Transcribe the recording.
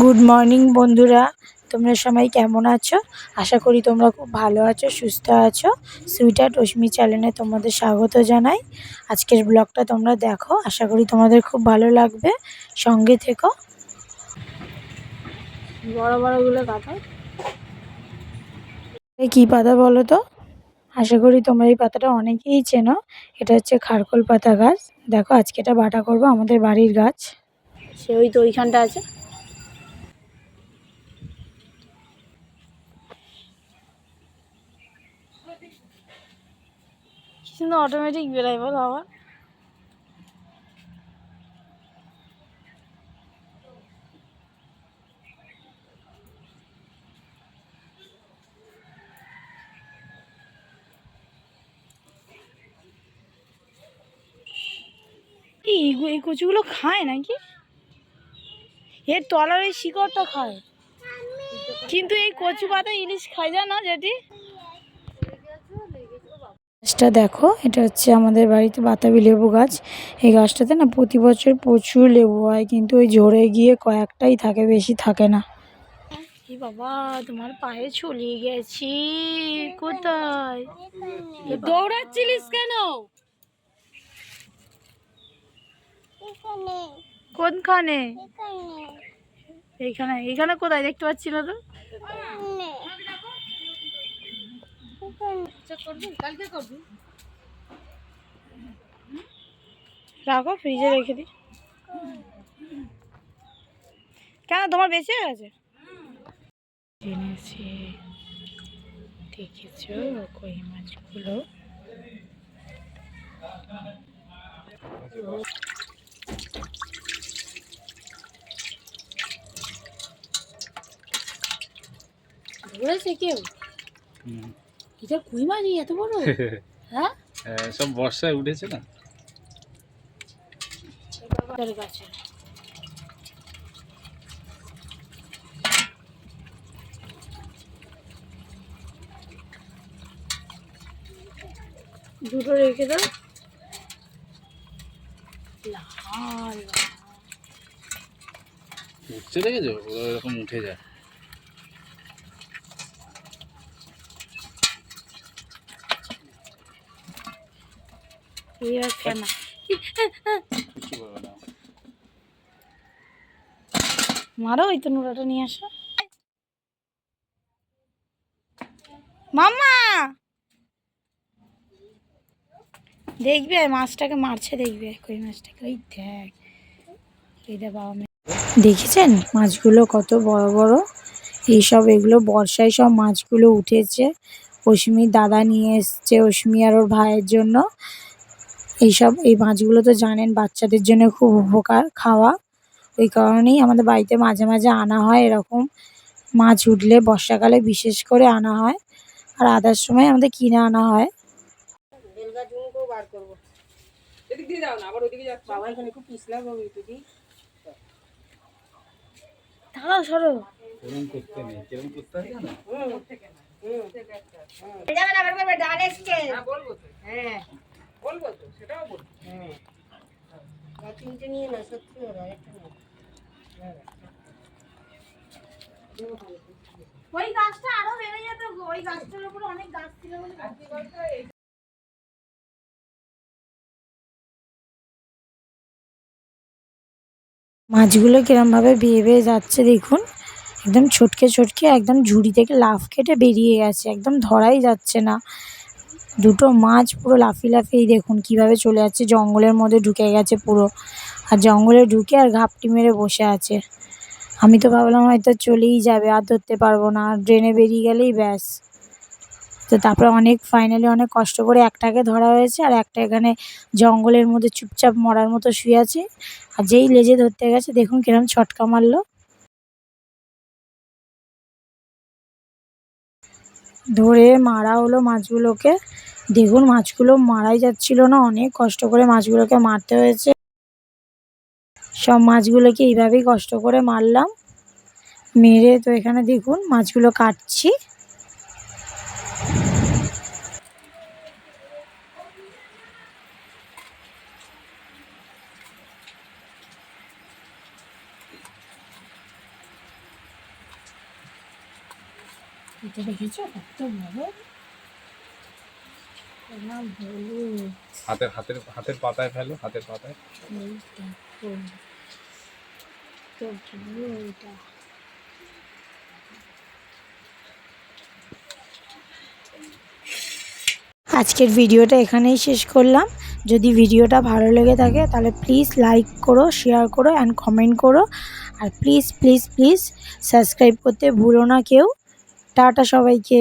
Good morning বন্ধুরা, তোমরা সবাই কেমন আছো? আশা করি তোমরা খুব ভালো আছো, সুস্থ আছো। সুইট আর্ট অশ্মি চ্যানেলে তোমাদের স্বাগত জানাই। আজকের ব্লগটা তোমরা দেখো, আশা করি তোমাদের খুব ভালো লাগবে, সঙ্গে থেকো। বড় বড়গুলো কাটো। কি পাতা বলো তো? আশা করি তোমরা এই পাতাটা অনেকেই চেনো। এটা হচ্ছে খারকোল পাতা গাছ। দেখো, আজকে এটা বাটা করবো, আমাদের বাড়ির গাছ। সে ওই তো ওইখানটা আছে। কিন্তু অটোমেটিক বেরোয় বলো আবার। এই কচুগুলো খায় নাকি? এর তলার এই শিকড়টা খায়, কিন্তু এই কচু পাতা ইলিশ খায় জানো যেটি। গাছটা দেখো, এটা হচ্ছে আমাদের বাড়িতে বাতাবি লেবু গাছ। এই গাছটাতে না প্রতি বছর প্রচুর লেবু হয়, কিন্তু ওই ঝরে গিয়ে কয়েকটাই থাকে, বেশি থাকে না। বাবা, তোমার পায়ে চলে গেছি। কোথায় দৌড়াচ্ছিলিস কেন? কোনখানে? এইখানে। এইখানে কোথায় দেখতে পাচ্ছি না তো। রাখো, ফ্রিজে রেখে দিই। কেন, তোমার বেঁচে গেছে? জেনেছি, দেখেছো কই মাছগুলো? ধরেছে কেউ? এটা কই মাছ এত বড়? হ্যাঁ, সব বর্ষায় উঠেছে না। গাছে দুটো রেখে দাও। লাল উঠছে, দেখেছো? ওরা এরকম উঠে যায়। এবার ফেনা। মারো, ওই তো নোড়াটা নিয়ে আসো। মাম্মা দেখবে মাছটাকে মারছে, দেখবে কই মাছটাকে। ওই দেখ, এই দেখ বাবা। দেখেছেন মাছগুলো কত বড় বড়? এইসব এগুলো বর্ষায় সব মাছগুলো উঠেছে। অশ্মির দাদা নিয়ে এসছে অশ্মি আর ওর ভাইয়ের জন্য। এই মাছগুলো তো জানেন বাচ্চাদের জন্য খুব উপকার খাওয়া। ওই কারণেই আমাদের বাড়িতে মাঝে মাঝে আনা হয়, এরকম মাছ উঠলে বর্ষাকালে বিশেষ করে আনা হয়, আর আদার সময় আমাদের কিনে আনা হয়। দাঁড়াও, সরো। ওই গাছটা আরো বেড়ে যেত, ওই গাছটার উপরে অনেক গাছ ছিল বলে। মাছগুলো কিরম ভাবে বেয়ে বেয়ে যাচ্ছে দেখুন, একদম ছটকে ছটকে একদম ঝুড়ি থেকে লাফ কেটে বেরিয়ে গেছে, একদম ধরাই যাচ্ছে না। দুটো মাছ পুরো লাফিয়ে লাফিয়ে দেখুন কিভাবে চলে যাচ্ছে, জঙ্গলের মধ্যে ঢুকে গেছে পুরো। আর জঙ্গলে ঢুকে আর ঘাপটি মেরে বসে আছে। আমি তো ভাবলাম হয়তো চলেই যাবে, আর ধরতে পারবো না, আর ড্রেনে বেরিয়ে গেলেই ব্যাস। তো তারপরে ফাইনালি অনেক কষ্ট করে একটাকে ধরা হয়েছে, আর একটা এখানে জঙ্গলের মধ্যে চুপচাপ মরার মতো শুয়ে আছে। আর যেই লেজে ধরতে গেছে দেখুন কিরম ছটকা মারলো। ধরে মারা হলো মাছগুলোকে। দেখুন মাছগুলো মারাই যাচ্ছিল না, অনেক কষ্ট করে মাছগুলোকে মারতে হয়েছে। সব মাছগুলোকে এইভাবেই কষ্ট করে মারলাম। মেরে তো এখানে দেখুন মাছগুলো কাটছি। এটা দেখেছো কত বড়, না হলুদ। হাতের পাতায় ফেলো, হাতের পাতায়। এই দেখো কত বড় এটা। আজকের ভিডিওটা এখানেই শেষ করলাম। যদি ভিডিওটা ভালো লেগে থাকে তাহলে প্লিজ লাইক করো, শেয়ার করো অ্যান্ড কমেন্ট করো। আর প্লিজ প্লিজ প্লিজ সাবস্ক্রাইব করতে ভুলো না কেউ। টাটা সবাইকে।